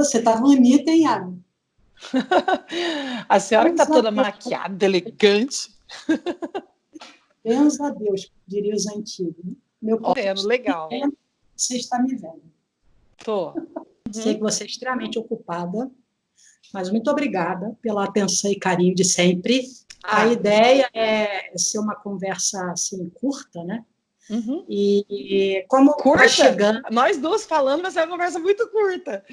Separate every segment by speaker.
Speaker 1: Você está bonita, hein, Yara?
Speaker 2: A senhora que está
Speaker 1: Benza
Speaker 2: toda maquiada, elegante.
Speaker 1: Benza a Deus, diria os antigos. Meu
Speaker 2: Ó,
Speaker 1: corpo
Speaker 2: vendo, legal.
Speaker 1: você está me vendo.
Speaker 2: Tô.
Speaker 1: Sei que você é extremamente ocupada, mas muito obrigada pela atenção e carinho de sempre. A ideia é ser uma conversa assim, curta, né?
Speaker 2: Uhum.
Speaker 1: E como
Speaker 2: Curta?
Speaker 1: vai chegando...
Speaker 2: Nós duas falando, vai ser uma conversa muito curta.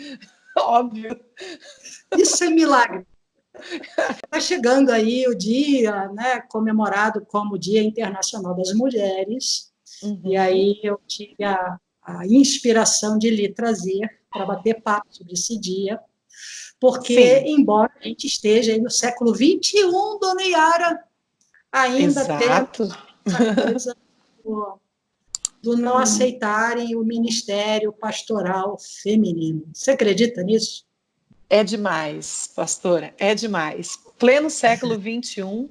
Speaker 2: Óbvio.
Speaker 1: Isso é milagre. Está chegando aí o dia, né, comemorado como Dia Internacional das Mulheres, e aí eu tive a inspiração de lhe trazer para bater papo sobre esse dia, porque,
Speaker 2: Sim.
Speaker 1: embora a gente esteja aí no século XXI, dona Yara, ainda
Speaker 2: Exato.
Speaker 1: temos essa coisa do não aceitarem o ministério pastoral feminino. Você acredita nisso?
Speaker 2: É demais, pastora, é demais. Pleno século XXI,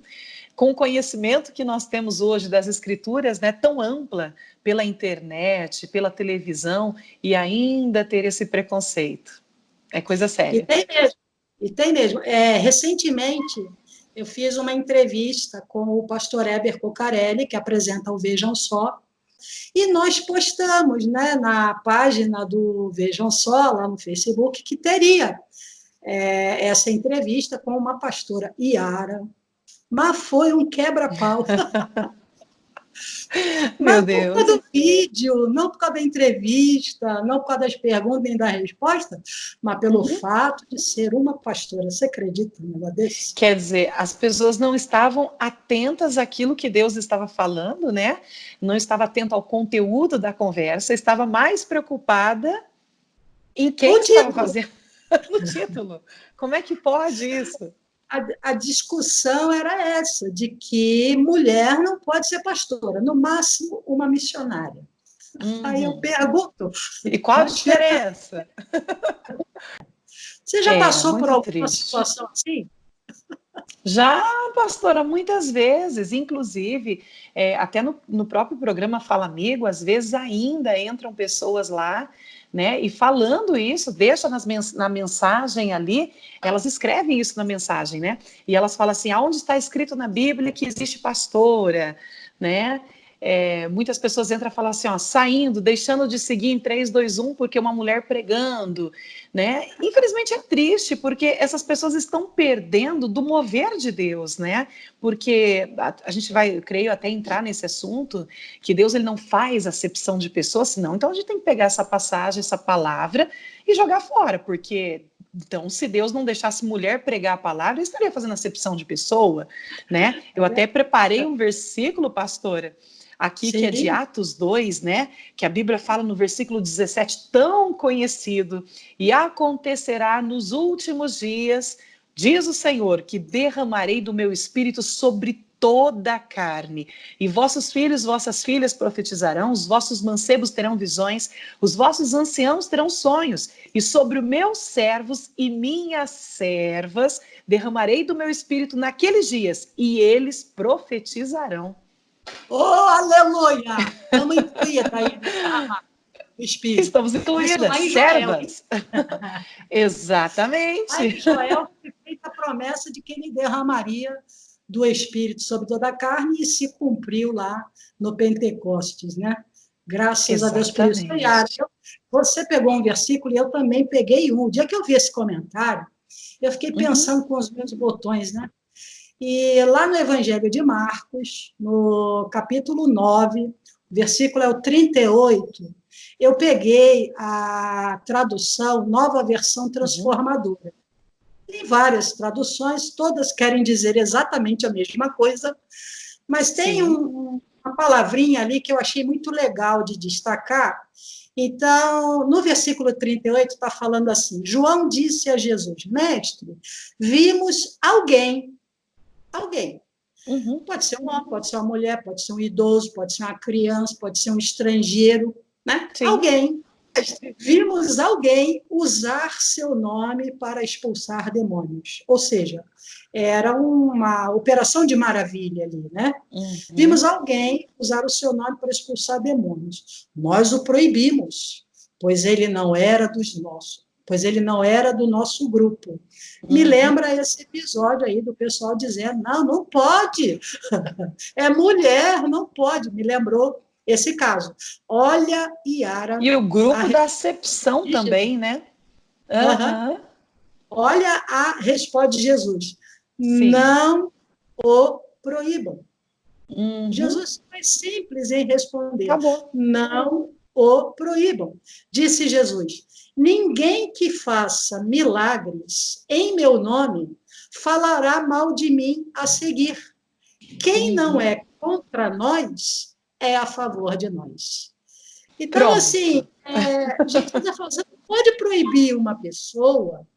Speaker 2: com o conhecimento que nós temos hoje das escrituras, né, tão ampla pela internet, pela televisão, e ainda ter esse preconceito. É coisa
Speaker 1: E
Speaker 2: séria.
Speaker 1: tem mesmo. E tem mesmo. Recentemente, eu fiz uma entrevista com o pastor Heber Cocarelli, que apresenta o Vejam Só, e nós postamos, né, na página do Vejam Só, lá no Facebook, que teria essa entrevista com uma pastora Iara, mas foi um quebra-pau.
Speaker 2: Meu
Speaker 1: Mas por causa
Speaker 2: Deus.
Speaker 1: do vídeo, não por causa da entrevista, não por causa das perguntas nem da resposta, mas pelo fato de ser uma pastora. Você acredita num negócio desse?
Speaker 2: Quer dizer, as pessoas não estavam atentas àquilo que Deus estava falando, né? Não estava atento ao conteúdo da conversa, estava mais preocupada em
Speaker 1: O
Speaker 2: quem estava
Speaker 1: título,
Speaker 2: fazendo no título. Como é que pode isso?
Speaker 1: a discussão era essa, de que mulher não pode ser pastora, no máximo uma missionária. Aí eu pergunto,
Speaker 2: E qual a diferença?
Speaker 1: você já
Speaker 2: É,
Speaker 1: passou por
Speaker 2: muito
Speaker 1: alguma
Speaker 2: triste.
Speaker 1: situação assim?
Speaker 2: Já, pastora, muitas vezes, inclusive, até no próprio programa Fala Amigo, às vezes ainda entram pessoas lá, né, e falando isso, deixa na mensagem ali, elas escrevem isso na mensagem, né, e elas falam assim, aonde está escrito na Bíblia que existe pastora, né, muitas pessoas entram e falam assim, ó, saindo, deixando de seguir em 3, 2, 1, porque uma mulher pregando, né? Infelizmente é triste, porque essas pessoas estão perdendo do mover de Deus, né? Porque a gente vai, eu creio, até entrar nesse assunto, que Deus ele não faz acepção de pessoas, senão, então a gente tem que pegar essa passagem, essa palavra e jogar fora, porque então, se Deus não deixasse mulher pregar a palavra, ele estaria fazendo acepção de pessoa, né? Eu até preparei um versículo, pastora, aqui que é de
Speaker 1: Sim.
Speaker 2: Atos 2, né? Que a Bíblia fala no versículo 17, tão conhecido, e acontecerá nos últimos dias, diz o Senhor, que derramarei do meu espírito sobre toda a carne, e vossos filhos, vossas filhas profetizarão, os vossos mancebos terão visões, os vossos anciãos terão sonhos, e sobre os meus servos e minhas servas derramarei do meu espírito naqueles dias, e eles profetizarão.
Speaker 1: Oh, aleluia! Estamos incluídos aí no derramar do Espírito.
Speaker 2: Estamos
Speaker 1: Isso
Speaker 2: incluídas,
Speaker 1: lá em Joel, hein?
Speaker 2: servas. Exatamente.
Speaker 1: Lá em Joel foi feita a promessa de que ele derramaria do Espírito sobre toda a carne e se cumpriu lá no Pentecostes, né? Graças a Deus por isso. Yara,
Speaker 2: Exatamente.
Speaker 1: você pegou um versículo e eu também peguei um. O dia que eu vi esse comentário, eu fiquei pensando com os meus botões, né? E lá no Evangelho de Marcos, no capítulo 9, versículo é o 38, eu peguei a tradução, nova versão transformadora. Tem várias traduções, todas querem dizer exatamente a mesma coisa, mas tem uma palavrinha ali que eu achei muito legal de destacar. Então, no versículo 38, está falando assim: João disse a Jesus, mestre, vimos alguém. Pode ser um homem, pode ser uma mulher, pode ser um idoso, pode ser uma criança, pode ser um estrangeiro, né?
Speaker 2: Sim.
Speaker 1: Alguém. Vimos alguém usar seu nome para expulsar demônios. Ou seja, era uma operação de maravilha ali, né? Vimos alguém usar o seu nome para expulsar demônios. Nós o proibimos, pois ele não era dos nossos. pois ele não era do nosso grupo. Me lembra esse episódio aí do pessoal dizendo, não, não pode, é mulher, não pode. Me lembrou esse caso. Olha, Yara,
Speaker 2: E o
Speaker 1: a
Speaker 2: grupo da
Speaker 1: resposta
Speaker 2: acepção
Speaker 1: de Jesus.
Speaker 2: também, né?
Speaker 1: Aham.
Speaker 2: Aham,
Speaker 1: Olha a resposta de Jesus.
Speaker 2: sim.
Speaker 1: Não o proíbam.
Speaker 2: Uhum,
Speaker 1: Jesus foi simples em responder:
Speaker 2: acabou.
Speaker 1: não o proíbam. Disse Jesus: ninguém que faça milagres em meu nome falará mal de mim a seguir. Quem não
Speaker 2: Uhum.
Speaker 1: é contra nós é a favor de nós. Então, assim,
Speaker 2: Pronto.
Speaker 1: Jesus está falando, você não pode proibir uma pessoa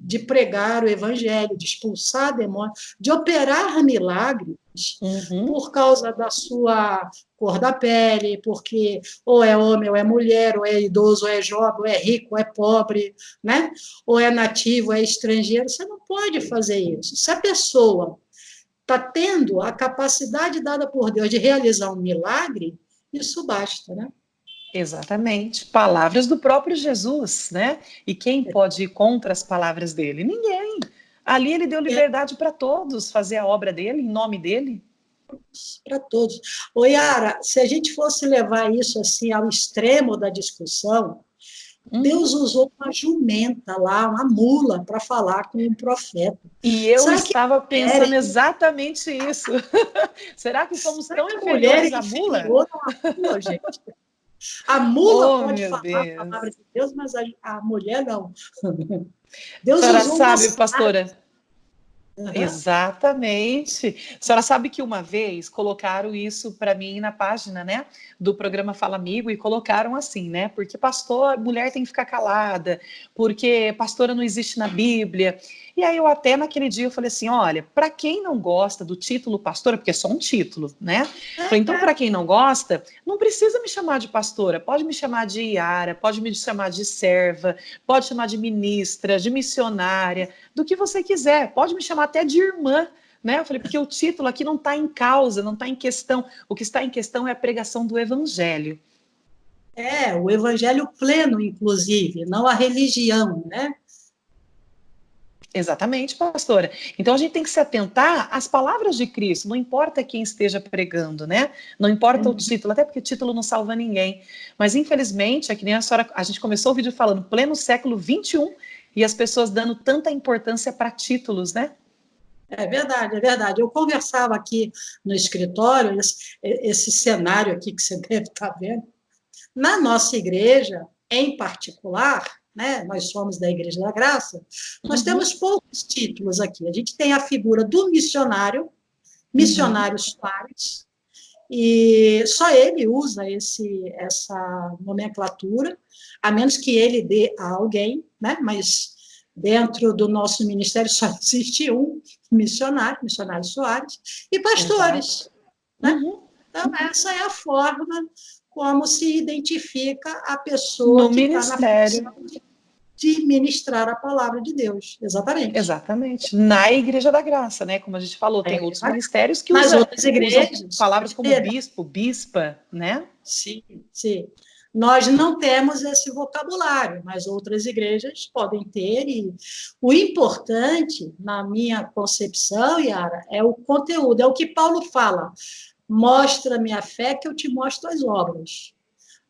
Speaker 1: de pregar o evangelho, de expulsar demônios, de operar milagres
Speaker 2: Uhum.
Speaker 1: por causa da sua cor da pele, porque ou é homem ou é mulher, ou é idoso ou é jovem, ou é rico ou é pobre, né? Ou é nativo ou é estrangeiro. Você não pode fazer isso. Se a pessoa está tendo a capacidade dada por Deus de realizar um milagre, isso basta, né?
Speaker 2: Exatamente. Palavras do próprio Jesus, né? E quem pode ir contra as palavras dele? Ninguém. Ali ele deu liberdade para todos fazer a obra dele, em nome dele.
Speaker 1: Para todos. Ô, Yara, se a gente fosse levar isso assim ao extremo da discussão, Deus
Speaker 2: Uhum.
Speaker 1: usou uma jumenta lá, uma mula, para falar com um profeta.
Speaker 2: E eu
Speaker 1: Será que
Speaker 2: estava
Speaker 1: a
Speaker 2: pensando exatamente isso. Será que somos
Speaker 1: será
Speaker 2: tão
Speaker 1: que a mulher
Speaker 2: inferiores
Speaker 1: é
Speaker 2: à mula?
Speaker 1: inferior à mula, gente? A mula
Speaker 2: Oh,
Speaker 1: pode
Speaker 2: meu
Speaker 1: falar a palavra
Speaker 2: Deus.
Speaker 1: de Deus, mas a mulher não.
Speaker 2: A
Speaker 1: Deus
Speaker 2: senhora
Speaker 1: usou uma
Speaker 2: sabe,
Speaker 1: sarda.
Speaker 2: pastora,
Speaker 1: Uhum.
Speaker 2: exatamente. A senhora sabe que uma vez colocaram isso para mim na página, né, do programa Fala Amigo e colocaram assim, né, porque pastor, mulher tem que ficar calada, porque pastora não existe na Bíblia. E aí eu até naquele dia eu falei assim, olha, para quem não gosta do título pastora, porque é só um título, né? Falei, então para quem não gosta, não precisa me chamar de pastora, pode me chamar de Iara, pode me chamar de serva, pode chamar de ministra, de missionária, do que você quiser, pode me chamar até de irmã, né? Eu falei, porque o título aqui não está em causa, não está em questão. O que está em questão é a pregação do evangelho.
Speaker 1: O evangelho pleno, inclusive, não a religião, né?
Speaker 2: Exatamente, pastora. Então a gente tem que se atentar às palavras de Cristo, não importa quem esteja pregando, né? Não importa o título, até porque o título não salva ninguém. Mas infelizmente, é que nem a senhora, a gente começou o vídeo falando pleno século XXI e as pessoas dando tanta importância para títulos, né?
Speaker 1: É verdade, é verdade. Eu conversava aqui no escritório, esse cenário aqui que você deve estar vendo. Na nossa igreja, em particular, né, nós somos da Igreja da Graça, nós
Speaker 2: Uhum,
Speaker 1: temos poucos títulos aqui. A gente tem a figura do missionário,
Speaker 2: uhum,
Speaker 1: missionário Soares, e só ele usa essa nomenclatura, a menos que ele dê a alguém, né? Mas dentro do nosso ministério só existe um missionário, missionário Soares, e
Speaker 2: exato.
Speaker 1: pastores, né?
Speaker 2: Uhum.
Speaker 1: Então, essa é a forma como se identifica a pessoa
Speaker 2: No
Speaker 1: que está na
Speaker 2: ministério.
Speaker 1: função de ministrar a palavra de Deus. Exatamente.
Speaker 2: Exatamente. Na Igreja da Graça, né? Como a gente falou, tem outros ministérios que
Speaker 1: Nas outras
Speaker 2: usam
Speaker 1: igrejas,
Speaker 2: palavras
Speaker 1: pode
Speaker 2: como
Speaker 1: ter.
Speaker 2: bispo, bispa, né?
Speaker 1: Sim, sim. Nós não temos esse vocabulário, mas outras igrejas podem ter, e o importante, na minha concepção, Yara, é o conteúdo, é o que Paulo fala. Mostra-me a fé que eu te mostro as obras.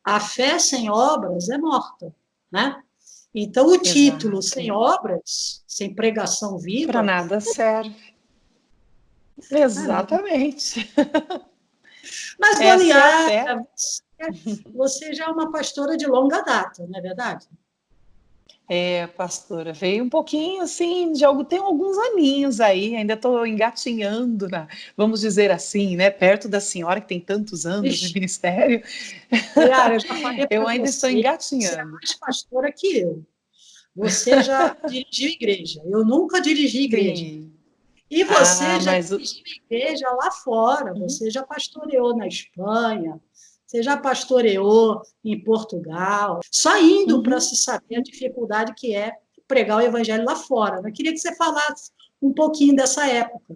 Speaker 1: A fé sem obras é morta, né? Então, o título
Speaker 2: Exato.
Speaker 1: sem obras, sem pregação
Speaker 2: Para
Speaker 1: viva,
Speaker 2: nada serve.
Speaker 1: né?
Speaker 2: Exatamente.
Speaker 1: Mas, Dona
Speaker 2: Essa é a fé.
Speaker 1: Yara, você já é uma pastora de longa data, não é verdade?
Speaker 2: É, pastora, veio um pouquinho assim, de algo, tem alguns aninhos aí, ainda estou engatinhando, vamos dizer assim, né? Perto da senhora que tem tantos anos de
Speaker 1: Ixi,
Speaker 2: ministério,
Speaker 1: Yara, eu já falei
Speaker 2: eu
Speaker 1: para
Speaker 2: ainda estou
Speaker 1: você, você é
Speaker 2: engatinhando.
Speaker 1: mais pastora que eu. Você já dirigiu igreja. Eu nunca dirigi igreja.
Speaker 2: Sim.
Speaker 1: E
Speaker 2: Ah,
Speaker 1: você já
Speaker 2: mas
Speaker 1: dirigiu igreja lá fora.
Speaker 2: uhum,
Speaker 1: Você já pastoreou na Espanha. Você já pastoreou em Portugal. Só indo para
Speaker 2: uhum.
Speaker 1: se saber a dificuldade que é pregar o evangelho lá fora. Eu queria que você falasse um pouquinho dessa época.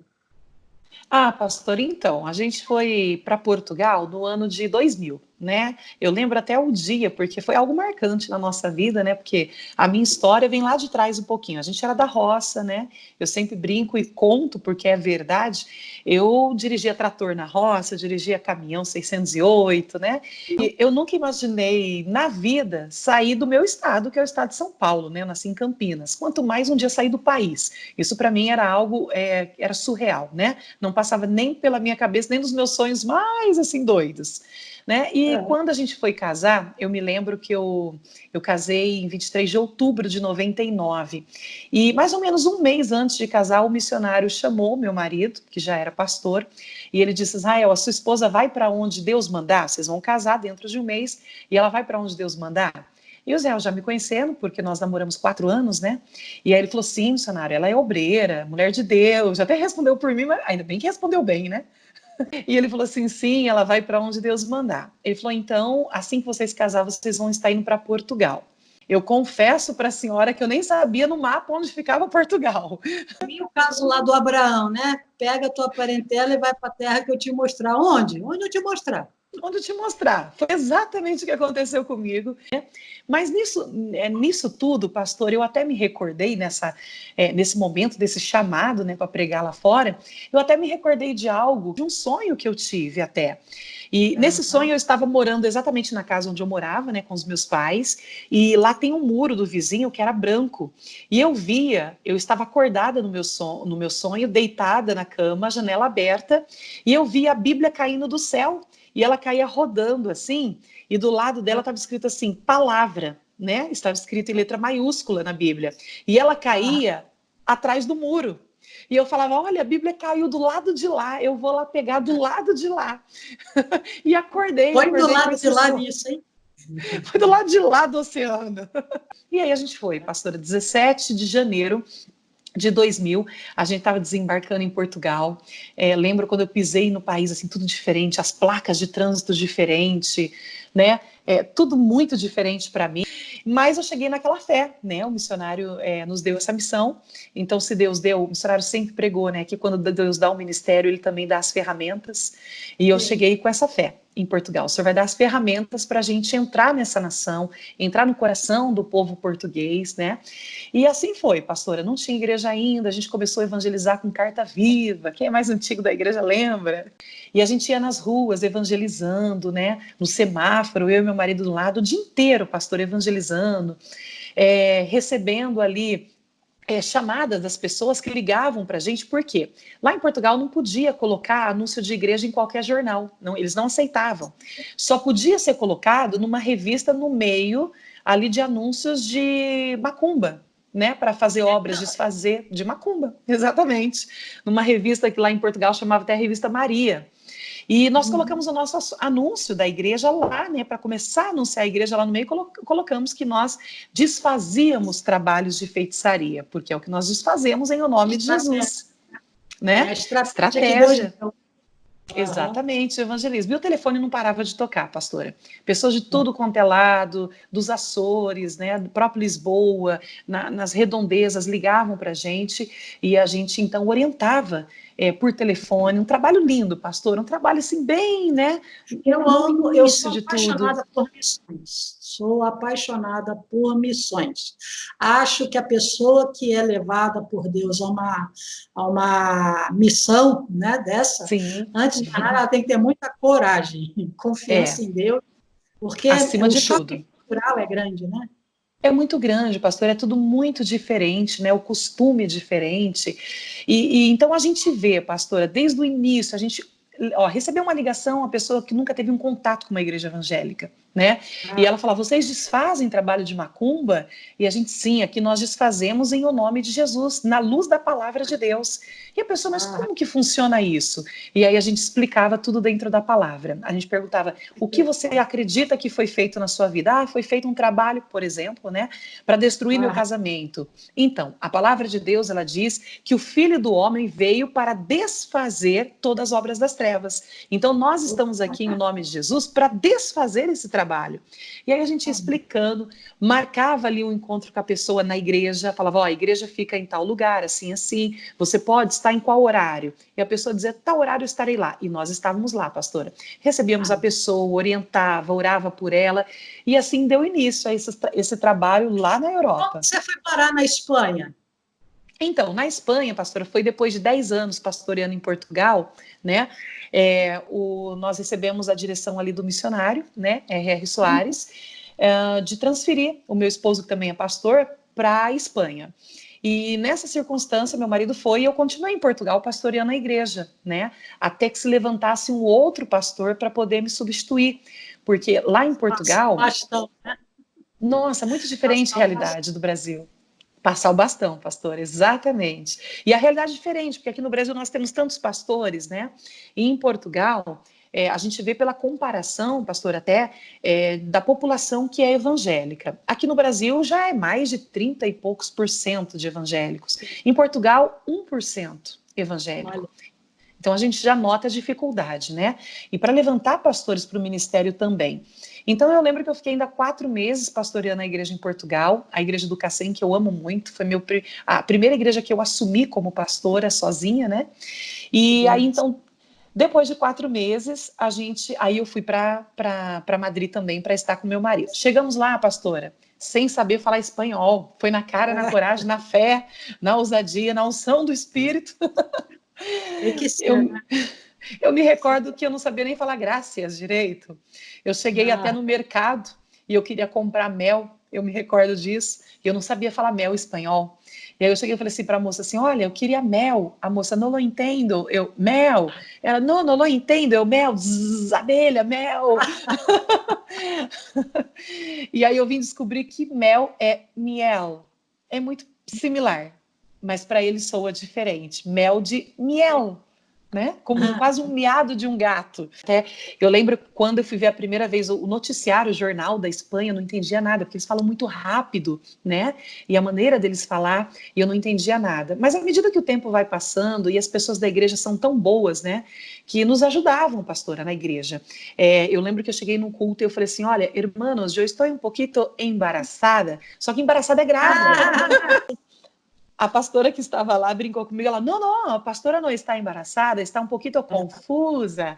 Speaker 2: Ah, pastor, então, a gente foi para Portugal no ano de 2000. né? Eu lembro até o dia, porque foi algo marcante na nossa vida, né? Porque a minha história vem lá de trás um pouquinho. A gente era da roça, né? Eu sempre brinco e conto, porque é verdade. Eu dirigia trator na roça, dirigia caminhão 608, né? E eu nunca imaginei na vida sair do meu estado, que é o estado de São Paulo, né? Eu nasci em Campinas. Quanto mais um dia sair do país. Isso para mim era algo, era surreal, né? Não passava nem pela minha cabeça, nem dos meus sonhos mais assim doidos. Né? E quando a gente foi casar, eu me lembro que eu casei em 23 de outubro de 99. E mais ou menos um mês antes de casar, o missionário chamou meu marido, que já era pastor, e ele disse: Israel, a sua esposa vai para onde Deus mandar, vocês vão casar dentro de um mês, e ela vai para onde Deus mandar. E o Israel já me conhecendo, porque nós namoramos 4 anos, né? E aí ele falou: sim, missionário, ela é obreira, mulher de Deus, já até respondeu por mim, mas ainda bem que respondeu bem, né? E ele falou assim: sim, ela vai para onde Deus mandar. Ele falou: então, assim que vocês casar, vocês vão estar indo para Portugal. Eu confesso para a senhora que eu nem sabia no mapa onde ficava Portugal.
Speaker 1: E o caso lá do Abraão, né? Pega a tua parentela e vai para a terra que eu te mostrar. Onde? Onde eu te mostrar?
Speaker 2: Onde eu te mostrar. Foi exatamente o que aconteceu comigo. Né? Mas nisso tudo, pastor, eu até me recordei nesse momento, desse chamado, né, para pregar lá fora, eu até me recordei de algo, de um sonho que eu tive até. E nesse sonho eu estava morando exatamente na casa onde eu morava, né, com os meus pais, e lá tem um muro do vizinho que era branco. E eu estava acordada no meu sonho, deitada na cama, janela aberta, e eu via a Bíblia caindo do céu. E ela caía rodando assim, e do lado dela estava escrito assim, palavra, né? Estava escrito em letra maiúscula na Bíblia. E ela caía atrás do muro. E eu falava: olha, a Bíblia caiu do lado de lá, eu vou lá pegar do lado de lá. E acordei
Speaker 1: Põe do
Speaker 2: com
Speaker 1: lado de
Speaker 2: esse
Speaker 1: lá
Speaker 2: sonho.
Speaker 1: nisso, hein?
Speaker 2: Foi do lado de lá do oceano. E aí a gente foi, pastora, 17 de janeiro de 2000, a gente estava desembarcando em Portugal. Lembro quando eu pisei no país, assim, tudo diferente, as placas de trânsito diferente, né? Tudo muito diferente para mim. Mas eu cheguei naquela fé, né? O missionário nos deu essa missão. Então, se Deus deu, o missionário sempre pregou, né? Que quando Deus dá um ministério, ele também dá as ferramentas. E eu cheguei com essa fé em Portugal. O Senhor vai dar as ferramentas para a gente entrar nessa nação, entrar no coração do povo português, né? E assim foi, pastora. Não tinha igreja ainda, a gente começou a evangelizar com carta viva. Quem é mais antigo da igreja lembra? E a gente ia nas ruas evangelizando, né? No semáforo, eu e meu marido do lado, o dia inteiro, pastor, evangelizando, recebendo ali chamadas das pessoas que ligavam para a gente. Por quê? Lá em Portugal não podia colocar anúncio de igreja em qualquer jornal, não, eles não aceitavam. Só podia ser colocado numa revista no meio ali de anúncios de macumba, né, para fazer obras, desfazer de macumba, exatamente. Numa revista que lá em Portugal chamava até a Revista Maria. E nós colocamos o nosso anúncio da igreja lá, né, para começar a anunciar a igreja lá no meio, colocamos que nós desfazíamos trabalhos de feitiçaria, porque é o que nós desfazemos em o nome de Jesus, né?
Speaker 1: A estratégia que Deus
Speaker 2: Estratégia.
Speaker 1: deu.
Speaker 2: Exatamente, o evangelismo. E o telefone não parava de tocar, pastora. Pessoas de tudo quanto é lado, dos Açores, né, do próprio Lisboa, nas redondezas, ligavam para a gente e a gente então orientava por telefone. Um trabalho lindo, pastor, um trabalho assim bem, né?
Speaker 1: Eu
Speaker 2: No
Speaker 1: amo, eu
Speaker 2: início
Speaker 1: sou
Speaker 2: de tudo.
Speaker 1: apaixonada por missões. Sou apaixonada por missões. Acho que a pessoa que é levada por Deus a uma missão, né, dessa,
Speaker 2: Sim,
Speaker 1: antes de nada, ela tem que ter muita coragem,
Speaker 2: é,
Speaker 1: confiança em Deus, porque
Speaker 2: acima
Speaker 1: o
Speaker 2: de
Speaker 1: choque
Speaker 2: tudo.
Speaker 1: cultural é grande, né?
Speaker 2: É muito grande, pastor, é tudo muito diferente, né? O costume é diferente. E então a gente vê, pastora, desde o início, a gente recebeu uma ligação, uma pessoa que nunca teve um contato com uma igreja evangélica, né? E ela fala: vocês desfazem trabalho de macumba? E a gente, sim, aqui nós desfazemos em o nome de Jesus, na luz da palavra de Deus. E a pessoa: mas como que funciona isso? E aí a gente explicava tudo dentro da palavra. A gente perguntava: o que você acredita que foi feito na sua vida? Foi feito um trabalho, por exemplo, né, para destruir meu casamento. Então, a palavra de Deus, ela diz que o Filho do Homem veio para desfazer todas as obras das trevas. trevas. Então, nós estamos aqui em nome de Jesus para desfazer esse trabalho. E aí a gente ia explicando, marcava ali um encontro com a pessoa na igreja, falava, ó, a igreja fica em tal lugar, assim, assim, você pode estar em qual horário? E a pessoa dizia, tal horário eu estarei lá. E nós estávamos lá, pastora. Recebíamos a pessoa, orientava, orava por ela, e assim deu início a esse trabalho lá na Europa.
Speaker 1: Como você foi parar na Espanha?
Speaker 2: Então, na Espanha, pastora, foi depois de 10 anos pastoreando em Portugal, né? Nós recebemos a direção ali do missionário, né? R.R. Soares, de transferir o meu esposo, que também é pastor, para a Espanha. E nessa circunstância, meu marido foi e eu continuei em Portugal pastoreando a igreja, né? Até que se levantasse um outro pastor para poder me substituir. Porque lá em Portugal,
Speaker 1: Bastão, né?
Speaker 2: nossa, muito diferente a realidade do Brasil. Passar o bastão, pastor, exatamente. E a realidade é diferente, porque aqui no Brasil nós temos tantos pastores, né? E em Portugal, a gente vê pela comparação, pastor, até, da população que é evangélica. Aqui no Brasil já é mais de 30 e poucos por cento de evangélicos. Em Portugal, 1% evangélico.
Speaker 1: Olha.
Speaker 2: Então a gente já nota a dificuldade, né? E para levantar pastores para o ministério também. Então eu lembro que eu fiquei ainda 4 meses pastoreando a igreja em Portugal, a igreja do Cacém, que eu amo muito, foi a primeira igreja que eu assumi como pastora sozinha, né? E aí então, depois de 4 meses, aí eu fui para Madrid também para estar com meu marido. Chegamos lá, pastora, sem saber falar espanhol, foi na cara, na coragem, na fé, na ousadia, na unção do Espírito.
Speaker 1: Tem que ser, né?
Speaker 2: Eu me recordo que eu não sabia nem falar graças direito. Eu cheguei até no mercado e eu queria comprar mel, eu me recordo disso, e eu não sabia falar mel em espanhol. E aí eu cheguei e falei assim para a moça assim, olha, eu queria mel. A moça, não lo entendo. Eu, mel? Ela, não lo entendo. Eu, mel, zzz, abelha, mel. E aí eu vim descobrir que mel é miel. É muito similar, mas para ele soa diferente. Mel de miel. Né? Como quase um miado de um gato. Até eu lembro quando eu fui ver a primeira vez o noticiário, o jornal da Espanha, eu não entendia nada, porque eles falam muito rápido, né? E a maneira deles falar, e eu não entendia nada. Mas à medida que o tempo vai passando e as pessoas da igreja são tão boas, né? Que nos ajudavam, pastora, na igreja. Eu lembro que eu cheguei num culto e eu falei assim, olha, hermanos, eu estou um pouquinho embaraçada, só que embaraçada é grávida. A pastora que estava lá brincou comigo, ela, não, a pastora não está embaraçada, está um pouquinho confusa.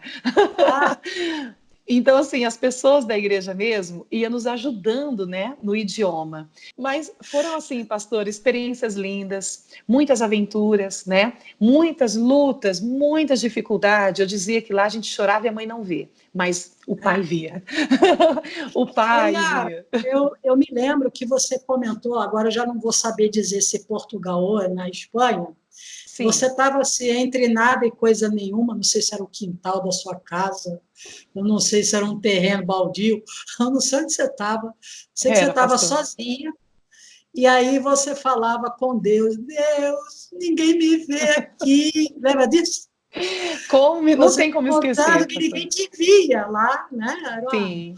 Speaker 2: Então, assim, as pessoas da igreja mesmo iam nos ajudando, né, no idioma. Mas foram, assim, pastor, experiências lindas, muitas aventuras, né, muitas lutas, muitas dificuldades. Eu dizia que lá a gente chorava e a mãe não vê, mas o pai via. O pai via.
Speaker 1: Eu me lembro que você comentou, agora eu já não vou saber dizer se Portugal ou na Espanha,
Speaker 2: Sim.
Speaker 1: você estava assim, entre nada e coisa nenhuma, não sei se era o quintal da sua casa, eu não sei se era um terreno baldio, eu não sei onde você estava, sei que você estava sozinha, e aí você falava com Deus, Deus, ninguém me vê aqui, lembra disso?
Speaker 2: Não tem como esquecer.
Speaker 1: Que ninguém te via lá, né? Era
Speaker 2: Sim.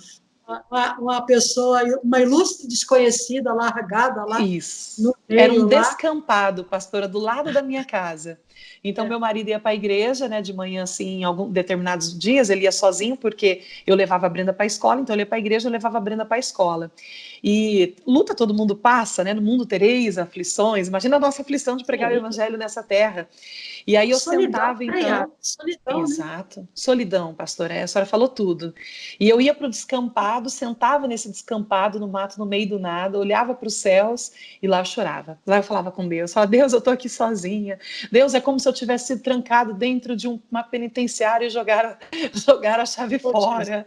Speaker 1: Uma pessoa, uma ilustre desconhecida largada lá.
Speaker 2: Isso.
Speaker 1: No meio,
Speaker 2: era um
Speaker 1: lá.
Speaker 2: descampado, pastora, do lado da minha casa. Então, meu marido ia para a igreja, né, de manhã, assim, em alguns determinados dias, ele ia sozinho, porque eu levava a Brenda para a escola, então ele ia para a igreja, eu levava a Brenda para a escola. E luta todo mundo passa, né, no mundo tereis aflições, imagina a nossa aflição de pregar o evangelho nessa terra. E aí eu sentava, então...
Speaker 1: Solidão,
Speaker 2: exato. Né? Solidão, pastora, a senhora falou tudo. E eu ia para o descampado, sentava nesse descampado, no mato, no meio do nada, olhava para os céus e lá eu chorava. Lá eu falava com Deus, falava, Deus, eu estou aqui sozinha. Deus, é como se eu tivesse sido trancado dentro de uma penitenciária e jogar a chave fora.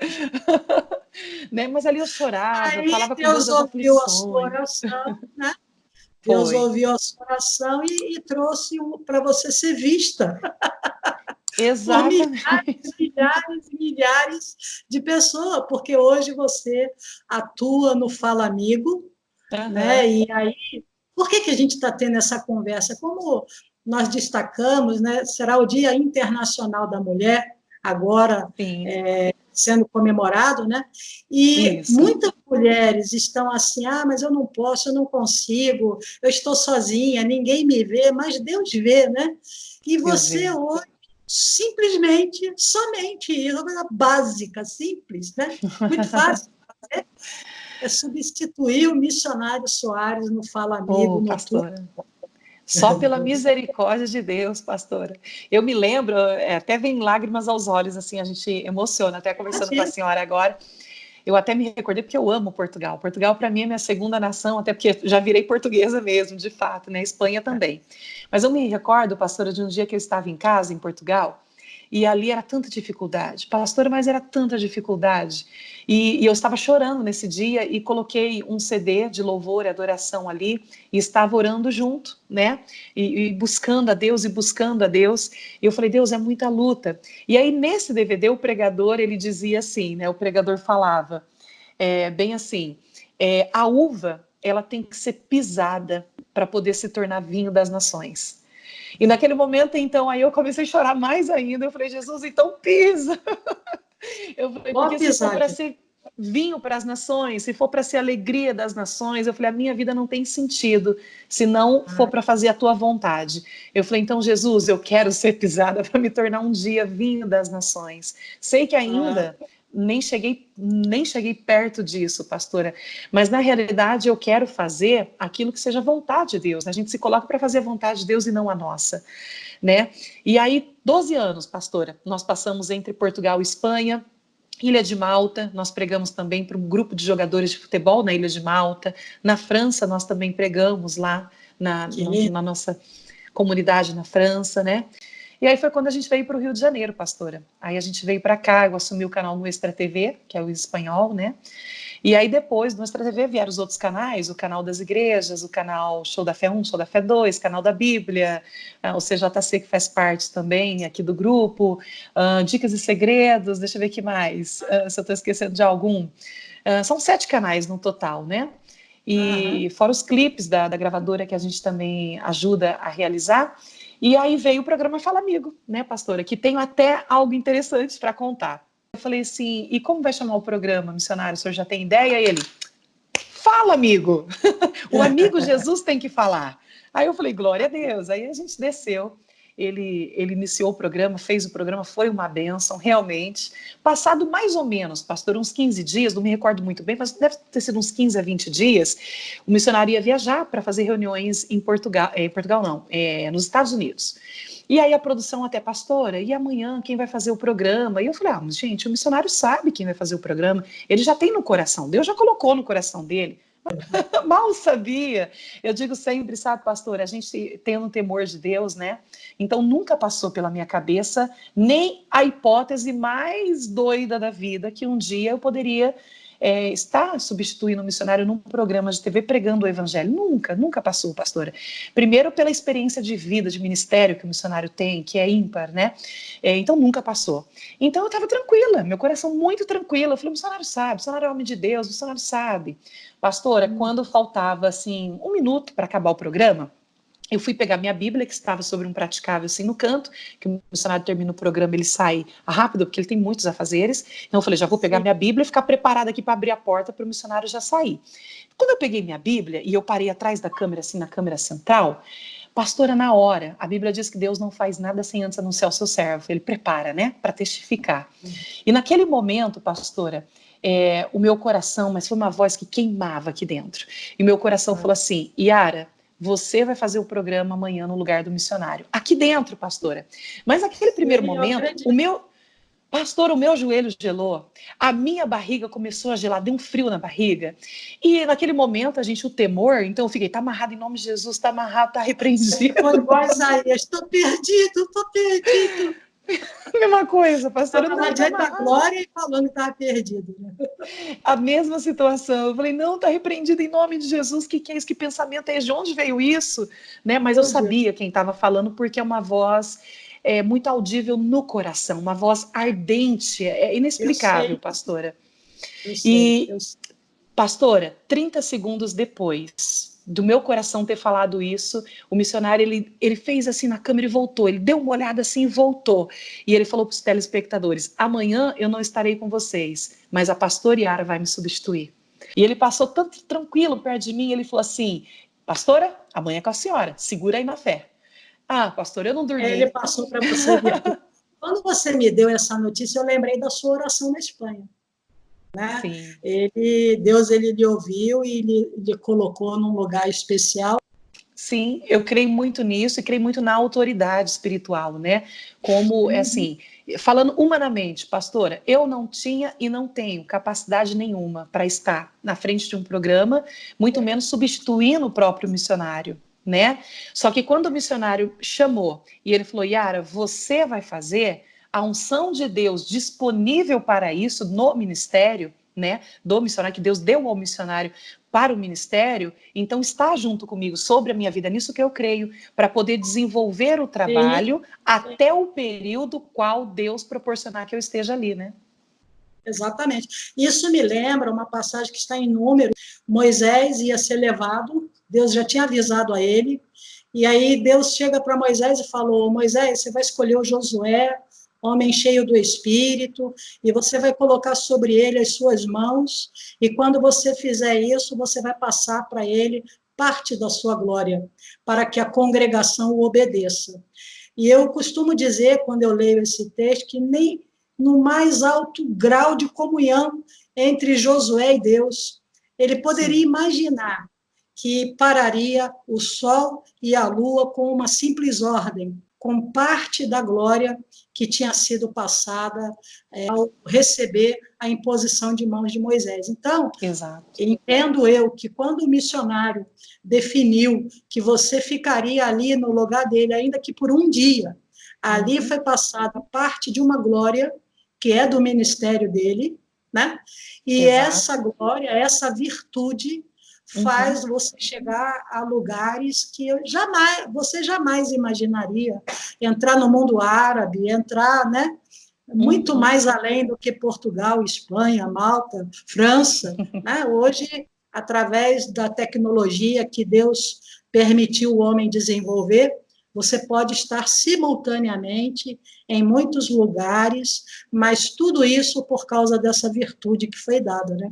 Speaker 2: Né? Mas ali eu chorava,
Speaker 1: aí
Speaker 2: falava com
Speaker 1: Deus
Speaker 2: Deus das
Speaker 1: ouviu a
Speaker 2: aflições.
Speaker 1: sua oração, né? Deus ouviu a sua oração e trouxe para você ser vista.
Speaker 2: Exatamente.
Speaker 1: Por milhares e milhares de pessoas, porque hoje você atua no Fala Amigo, né? E aí, por que a gente está tendo essa conversa? Como nós destacamos, né? Será o Dia Internacional da Mulher, agora sendo comemorado, né? E
Speaker 2: Isso.
Speaker 1: muitas mulheres estão assim, mas eu não posso, eu não consigo, eu estou sozinha, ninguém me vê, mas Deus vê, né? E você hoje simplesmente, somente isso, uma coisa básica, simples, né? Muito fácil de fazer, é substituir o missionário Soares no Fala Amigo noturno.
Speaker 2: Pastora, só pela misericórdia de Deus, pastora. Eu me lembro, até vem lágrimas aos olhos, assim, a gente emociona, até conversando com a senhora agora. Eu até me recordei porque eu amo Portugal. Portugal, para mim, é minha segunda nação, até porque já virei portuguesa mesmo, de fato, né? Espanha também. Mas eu me recordo, pastora, de um dia que eu estava em casa, em Portugal, e ali era tanta dificuldade. Pastora, mas era tanta dificuldade. E eu estava chorando nesse dia e coloquei um CD de louvor e adoração ali e estava orando junto, né? E buscando a Deus e buscando a Deus. E eu falei, Deus, é muita luta. E aí, nesse DVD, o pregador, ele dizia assim, né? O pregador falava, bem assim, a uva, ela tem que ser pisada para poder se tornar vinho das nações. E naquele momento, então, aí eu comecei a chorar mais ainda. Eu falei, Jesus, então pisa. Eu falei, porque se for para ser vinho para as nações, se for para ser alegria das nações, eu falei, a minha vida não tem sentido se não for para fazer a tua vontade. Eu falei, então, Jesus, eu quero ser pisada para me tornar um dia vinho das nações. Sei que ainda nem cheguei perto disso, pastora, mas na realidade eu quero fazer aquilo que seja vontade de Deus. A gente se coloca para fazer a vontade de Deus e não a nossa, né? E aí, 12 anos, pastora, nós passamos entre Portugal e Espanha, Ilha de Malta, nós pregamos também para um grupo de jogadores de futebol na Ilha de Malta. Na França, nós também pregamos lá na nossa comunidade na França, né? E aí foi quando a gente veio para o Rio de Janeiro, pastora. Aí a gente veio para cá, eu assumi o canal no Extra TV, que é o espanhol, né? E aí depois, no Extra TV, vieram os outros canais, o canal das igrejas, o canal Show da Fé 1, Show da Fé 2, canal da Bíblia, o CJC, que faz parte também aqui do grupo, Dicas e Segredos, deixa eu ver o que mais, se eu estou esquecendo de algum. São 7 canais no total, né? E fora os clipes da gravadora que a gente também ajuda a realizar. E aí veio o programa Fala Amigo, né, pastora? Que tenho até algo interessante para contar. Eu falei assim, e como vai chamar o programa, missionário? O senhor já tem ideia? E ele, fala, amigo! O amigo Jesus tem que falar. Aí eu falei, glória a Deus. Aí a gente desceu. Ele iniciou o programa, fez o programa, foi uma bênção, realmente. Passado mais ou menos, pastor, uns 15 dias, não me recordo muito bem, mas deve ter sido uns 15 a 20 dias, o missionário ia viajar para fazer reuniões em Portugal, nos Estados Unidos. E aí a produção até, pastora, e amanhã quem vai fazer o programa? E eu falei, mas gente, o missionário sabe quem vai fazer o programa, ele já tem no coração, Deus já colocou no coração dele. Mal sabia. Eu digo sempre, sabe, pastor, a gente tem um temor de Deus, né? Então nunca passou pela minha cabeça nem a hipótese mais doida da vida que um dia eu poderia estar substituindo um missionário num programa de TV pregando o evangelho. Nunca passou, pastora. Primeiro pela experiência de vida, de ministério que o missionário tem, que é ímpar, né? Então nunca passou. Então eu estava tranquila, meu coração muito tranquilo. Eu falei, o missionário sabe, o missionário é homem de Deus, o missionário sabe. Pastora, quando faltava assim 1 minuto para acabar o programa, eu fui pegar minha Bíblia, que estava sobre um praticável assim no canto, que o missionário termina o programa, ele sai rápido, porque ele tem muitos afazeres. Então eu falei, já vou pegar minha Bíblia e ficar preparada aqui para abrir a porta para o missionário já sair. Quando eu peguei minha Bíblia e eu parei atrás da câmera, assim, na câmera central, pastora, na hora, a Bíblia diz que Deus não faz nada sem antes anunciar o seu servo, ele prepara, né, para testificar. E naquele momento, pastora, o meu coração, mas foi uma voz que queimava aqui dentro, e meu coração falou assim, Yara, você vai fazer o programa amanhã no lugar do missionário. Aqui dentro, pastora. Mas naquele primeiro momento, o meu joelho gelou, a minha barriga começou a gelar, deu um frio na barriga. E naquele momento, o temor, então eu fiquei, tá amarrado em nome de Jesus, tá amarrado, tá repreendido.
Speaker 1: Foi igual Isaías, estou perdido, estou perdido.
Speaker 2: Mesma coisa, pastora,
Speaker 1: Estava
Speaker 2: não, tá
Speaker 1: diante da
Speaker 2: amarrado.
Speaker 1: glória e falando que estava perdido. Né?
Speaker 2: A mesma situação. Eu falei, não, tá repreendido em nome de Jesus. Que é isso? Que pensamento é esse? De onde veio isso? Né? Mas eu sabia quem estava falando, porque é uma voz muito audível no coração, uma voz ardente, inexplicável, pastora.
Speaker 1: Eu sei.
Speaker 2: Pastora, 30 segundos depois do meu coração ter falado isso, o missionário, ele fez assim na câmera e voltou, ele deu uma olhada assim e voltou, e ele falou para os telespectadores, amanhã eu não estarei com vocês, mas a pastora Yara vai me substituir. E ele passou tanto tranquilo perto de mim, ele falou assim, pastora, amanhã é com a senhora, segura aí na fé. Ah, pastora, eu não dormi.
Speaker 1: Ele passou para você ver. Quando você me deu essa notícia, eu lembrei da sua oração na Espanha, né?
Speaker 2: Sim.
Speaker 1: Deus ele lhe ouviu e lhe colocou num lugar especial.
Speaker 2: Sim, eu creio muito nisso e creio muito na autoridade espiritual, né? Como, assim, falando humanamente, pastora, eu não tinha e não tenho capacidade nenhuma para estar na frente de um programa, muito menos substituindo o próprio missionário, né? Só que quando o missionário chamou e ele falou, Yara, você vai fazer a unção de Deus disponível para isso no ministério, né? Do missionário, que Deus deu ao missionário para o ministério, então está junto comigo sobre a minha vida, nisso que eu creio, para poder desenvolver o trabalho até o período qual Deus proporcionar que eu esteja ali, né?
Speaker 1: Exatamente. Isso me lembra uma passagem que está em Números. Moisés ia ser levado, Deus já tinha avisado a ele, e aí Deus chega para Moisés e falou, Moisés, você vai escolher o Josué, homem cheio do Espírito, e você vai colocar sobre ele as suas mãos, e quando você fizer isso, você vai passar para ele parte da sua glória, para que a congregação o obedeça. E eu costumo dizer, quando eu leio esse texto, que nem no mais alto grau de comunhão entre Josué e Deus, ele poderia imaginar que pararia o sol e a lua com uma simples ordem, com parte da glória que tinha sido passada ao receber a imposição de mãos de Moisés. Então,
Speaker 2: exato,
Speaker 1: entendo eu que quando o missionário definiu que você ficaria ali no lugar dele, ainda que por um dia, ali foi passada parte de uma glória que é do ministério dele, né? E
Speaker 2: exato.
Speaker 1: essa glória, essa virtude faz você chegar a lugares que você jamais imaginaria, entrar no mundo árabe, entrar, né? Muito mais além do que Portugal, Espanha, Malta, França, né? Hoje, através da tecnologia que Deus permitiu o homem desenvolver, você pode estar simultaneamente em muitos lugares, mas tudo isso por causa dessa virtude que foi dada, né?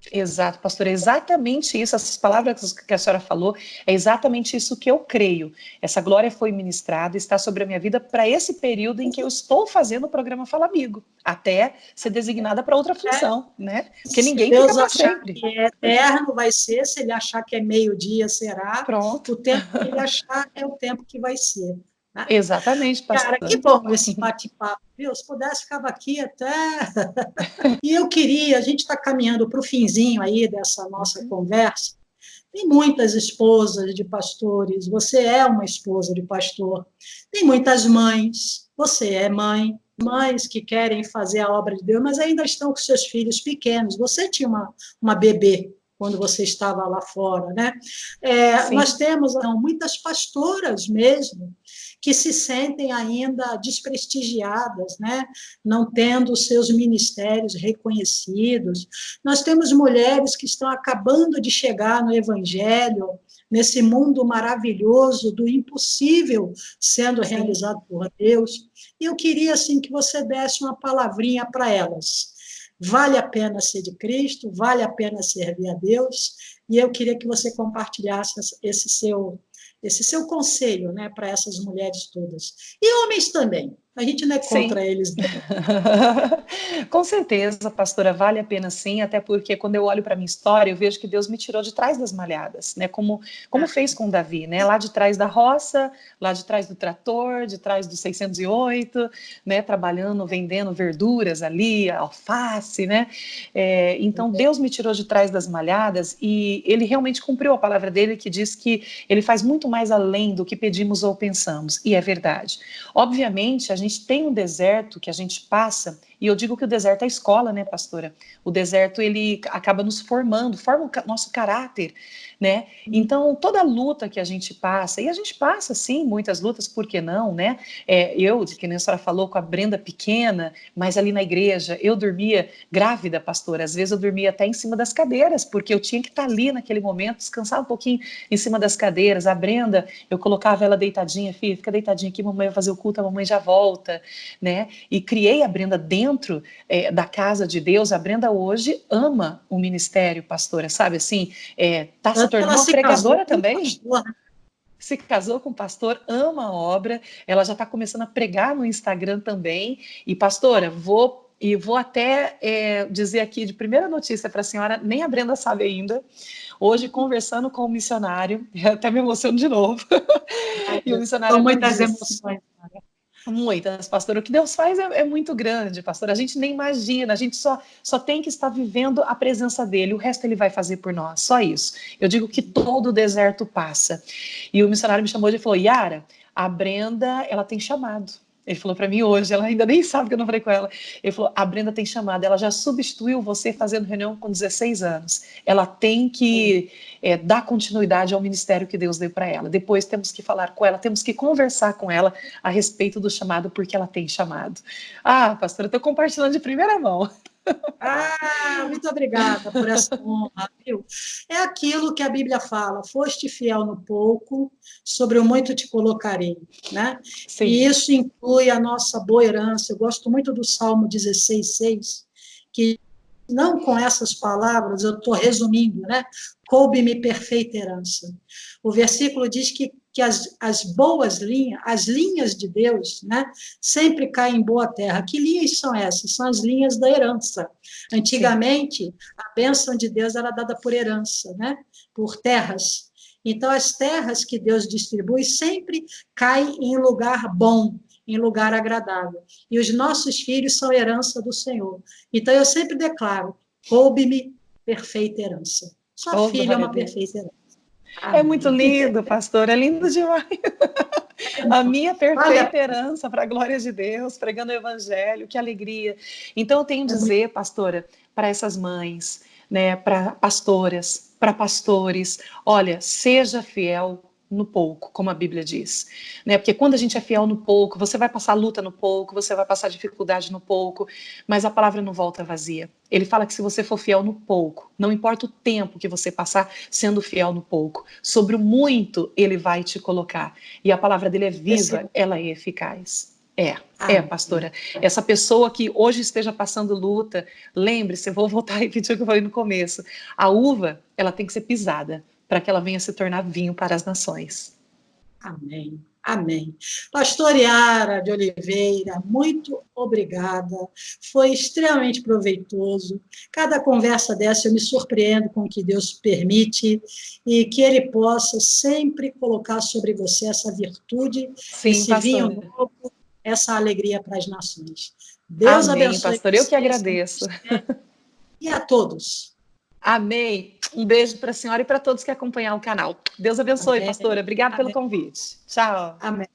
Speaker 2: Exato, pastor, é exatamente isso, essas palavras que a senhora falou, é exatamente isso que eu creio. Essa glória foi ministrada, está sobre a minha vida para esse período em que eu estou fazendo o programa Fala Amigo, até ser designada para outra função, né? Porque
Speaker 1: Se
Speaker 2: ninguém fica
Speaker 1: Deus
Speaker 2: para
Speaker 1: achar
Speaker 2: sempre.
Speaker 1: que é eterno, vai ser, se ele achar que é meio-dia, será,
Speaker 2: Pronto.
Speaker 1: o tempo que ele achar é o tempo que vai ser. Né?
Speaker 2: Exatamente,
Speaker 1: Cara,
Speaker 2: pastor.
Speaker 1: que bom esse bate-papo, viu? Se pudesse, ficava aqui até. E eu queria, a gente está caminhando para o finzinho aí dessa nossa conversa. Tem muitas esposas de pastores, você é uma esposa de pastor. Tem muitas mães, você é mãe. Mães que querem fazer a obra de Deus, mas ainda estão com seus filhos pequenos. Você tinha uma bebê quando você estava lá fora, né? Nós temos então, muitas pastoras mesmo que se sentem ainda desprestigiadas, né? Não tendo seus ministérios reconhecidos. Nós temos mulheres que estão acabando de chegar no Evangelho, nesse mundo maravilhoso do impossível sendo realizado por Deus. E eu queria assim que você desse uma palavrinha para elas. Vale a pena ser de Cristo, vale a pena servir a Deus, e eu queria que você compartilhasse esse seu conselho, né, para essas mulheres todas. E homens também. A gente não é contra eles, não.
Speaker 2: Com certeza, pastora, vale a pena sim, até porque quando eu olho para a minha história, eu vejo que Deus me tirou de trás das malhadas, né? Como fez com Davi, né? Lá de trás da roça, lá de trás do trator, de trás do 608, né? Trabalhando, vendendo verduras ali, alface, né? Então, Deus me tirou de trás das malhadas e Ele realmente cumpriu a palavra dele que diz que Ele faz muito mais além do que pedimos ou pensamos, e é verdade. Obviamente, a gente tem um deserto que a gente passa, e eu digo que o deserto é a escola, né, pastora? O deserto, ele acaba nos formando, forma o nosso caráter, né? Então, toda luta que a gente passa, e a gente passa, sim, muitas lutas, por que não, né? Que nem a senhora falou, com a Brenda pequena, mas ali na igreja, eu dormia grávida, pastora, às vezes eu dormia até em cima das cadeiras, porque eu tinha que estar ali naquele momento, descansar um pouquinho em cima das cadeiras. A Brenda, eu colocava ela deitadinha, filha, fica deitadinha aqui, mamãe vai fazer o culto, a mamãe já volta, né? E criei a Brenda dentro da casa de Deus. A Brenda hoje ama o ministério, pastora, sabe assim? Tá se tornando uma pregadora também. se casou com um pastor, ama a obra, ela já está começando a pregar no Instagram também. E, pastora, vou até dizer aqui de primeira notícia para a senhora, nem a Brenda sabe ainda, hoje conversando com o missionário, até me emociono de novo,
Speaker 1: Ai,
Speaker 2: e o
Speaker 1: são
Speaker 2: missionário me
Speaker 1: muitas
Speaker 2: disse...
Speaker 1: emoções.
Speaker 2: Muitas, pastor. O que Deus faz é muito grande, pastor. A gente nem imagina, a gente só tem que estar vivendo a presença dele, o resto ele vai fazer por nós, só isso. Eu digo que todo o deserto passa. E o missionário me chamou e falou: Yara, a Brenda, ela tem chamado. Ele falou para mim hoje, ela ainda nem sabe que eu não falei com ela. Ele falou: a Brenda tem chamado, ela já substituiu você fazendo reunião com 16 anos. Ela tem que dar continuidade ao ministério que Deus deu para ela. Depois temos que falar com ela, temos que conversar com ela a respeito do chamado, porque ela tem chamado. Ah, pastora, eu estou compartilhando de primeira mão.
Speaker 1: Ah, muito obrigada por essa honra, viu? É aquilo que a Bíblia fala: foste fiel no pouco, sobre o muito te colocarei, né? E
Speaker 2: Sim.
Speaker 1: isso inclui a nossa boa herança. Eu gosto muito do Salmo 16:6, que não com essas palavras, eu estou resumindo, né? Coube-me perfeita herança. O versículo diz que as boas linhas, as linhas de Deus, né? Sempre caem em boa terra. Que linhas são essas? São as linhas da herança.
Speaker 2: Sim.
Speaker 1: Antigamente, a bênção de Deus era dada por herança, né? Por terras. Então, as terras que Deus distribui sempre caem em lugar bom, em lugar agradável. E os nossos filhos são herança do Senhor. Então, eu sempre declaro: coube-me perfeita herança. Sua
Speaker 2: Oh,
Speaker 1: filha é
Speaker 2: glória a
Speaker 1: uma perfeita
Speaker 2: Deus.
Speaker 1: herança.
Speaker 2: É muito
Speaker 1: Amém.
Speaker 2: lindo, pastor, é lindo demais. A minha
Speaker 1: Olha,
Speaker 2: perfeita herança para a glória de Deus, pregando o evangelho, que alegria. Então eu tenho a
Speaker 1: é muito...
Speaker 2: dizer, pastora, para essas mães, né, para pastoras, para pastores, olha, seja fiel no pouco, como a Bíblia diz, né? Porque quando a gente é fiel no pouco, você vai passar luta no pouco, você vai passar dificuldade no pouco, mas a palavra não volta vazia. Ele fala que se você for fiel no pouco, não importa o tempo que você passar sendo fiel no pouco, sobre o muito ele vai te colocar. E a palavra dele é viva, ela é eficaz. Pastora. Essa pessoa que hoje esteja passando luta, lembre-se, eu vou voltar a repetir o que eu falei no começo. A uva, ela tem que ser pisada para que ela venha se tornar vinho para as nações.
Speaker 1: Amém. Amém. Pastor Yara de Oliveira, muito obrigada. Foi extremamente proveitoso. Cada conversa dessa eu me surpreendo com o que Deus permite e que Ele possa sempre colocar sobre você essa virtude,
Speaker 2: Sim,
Speaker 1: esse vinho
Speaker 2: pastora.
Speaker 1: novo, essa alegria para as nações. Deus
Speaker 2: Amém,
Speaker 1: abençoe
Speaker 2: pastor. Eu que
Speaker 1: vocês
Speaker 2: agradeço.
Speaker 1: e a todos.
Speaker 2: Amém. Um beijo para a senhora e para todos que acompanham o canal. Deus abençoe,
Speaker 1: Amém.
Speaker 2: pastora. Obrigada pelo
Speaker 1: Amém.
Speaker 2: convite. Tchau.
Speaker 1: Amém.